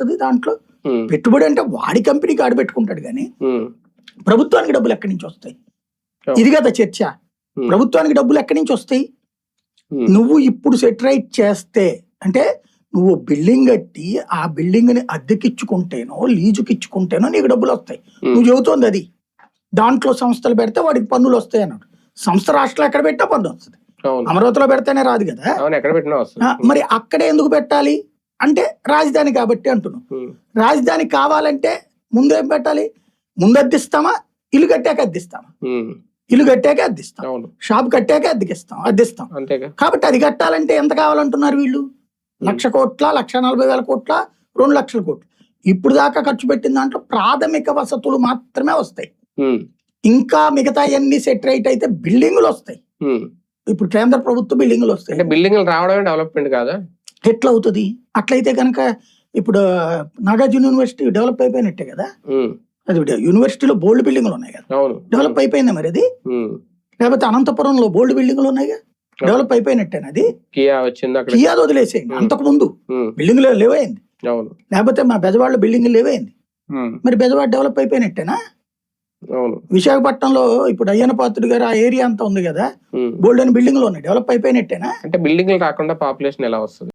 వస్తుంది దాంట్లో? పెట్టుబడి అంటే వాడి కంపెనీకి ఆడబెట్టుకుంటాడు కానీ ప్రభుత్వానికి డబ్బులు ఎక్కడి నుంచి వస్తాయి? ఇది కదా చర్చ. ప్రభుత్వానికి డబ్బులు ఎక్కడి నుంచి వస్తాయి? నువ్వు ఇప్పుడు సెటరైట్ చేస్తే అంటే నువ్వు బిల్డింగ్ కట్టి ఆ బిల్డింగ్ ని అద్దెకిచ్చుకుంటేనో లీజుకిచ్చుకుంటేనో నీకు డబ్బులు వస్తాయి. నువ్వు చెబుతోంది అది. దాంట్లో సంస్థలు పెడితే వాడికి పన్నులు వస్తాయి అన్నాడు. సంస్థ రాష్ట్రంలో ఎక్కడ పెట్టా పన్ను వస్తుంది. అమరావతిలో పెడితేనే రాదు కదా. మరి అక్కడే ఎందుకు పెట్టాలి అంటే రాజధాని కాబట్టి అంటున్నాం. రాజధాని కావాలంటే ముందు ఏం పెట్టాలి? ముందు అద్దిస్తామా? ఇల్లు కట్టాక అద్దిస్తామా? ఇల్లు కట్టాక అద్దిస్తాం, షాప్ కట్టాక అద్దిస్తాం. కాబట్టి అది కట్టాలంటే ఎంత కావాలంటున్నారు వీళ్ళు? 1,00,000 కోట్ల, 1,40,000 కోట్ల, 2 లక్షల కోట్లు. ఇప్పుడు దాకా ఖర్చు పెట్టిన దాంట్లో ప్రాథమిక వసతులు మాత్రమే వస్తాయి. ఇంకా మిగతా అన్ని సెటరైట్ అయితే బిల్డింగులు వస్తాయి. ఇప్పుడు కేంద్ర ప్రభుత్వ బిల్డింగులు వస్తాయి. బిల్డింగులు రావడమే డెవలప్మెంట్ కాదా? ఎట్లా అవుతుంది? అట్లయితే కనుక ఇప్పుడు నాగార్జున యూనివర్సిటీ డెవలప్ అయిపోయినట్టే కదా. అది యూనివర్సిటీలో బోల్డ్ బిల్డింగ్లు ఉన్నాయి కదా, డెవలప్ అయిపోయింది. మరి అది లేకపోతే అనంతపురంలో బోల్డ్ బిల్డింగ్లు ఉన్నాయి కదా, డెవలప్ అయిపోయినట్టేనా? అది కియా వదిలేసేయండి, అంతకు ముందు బిల్డింగ్లు లేవైంది. లేకపోతే మా బెజవాడలో బిల్డింగ్ లేవైంది. మరి బెజవాడ డెవలప్ అయిపోయినట్టేనా? విశాఖపట్నంలో ఇప్పుడు అయ్యన్న పాత్రుడు గారు ఆ ఏరియా అంతా ఉంది కదా, బోల్డ్ అని బిల్డింగ్లు ఉన్నాయి, డెవలప్ అయిపోయినట్టేనా? అంటే బిల్డింగ్లు కాకుండా పాపులేషన్ ఎలా వస్తుంది?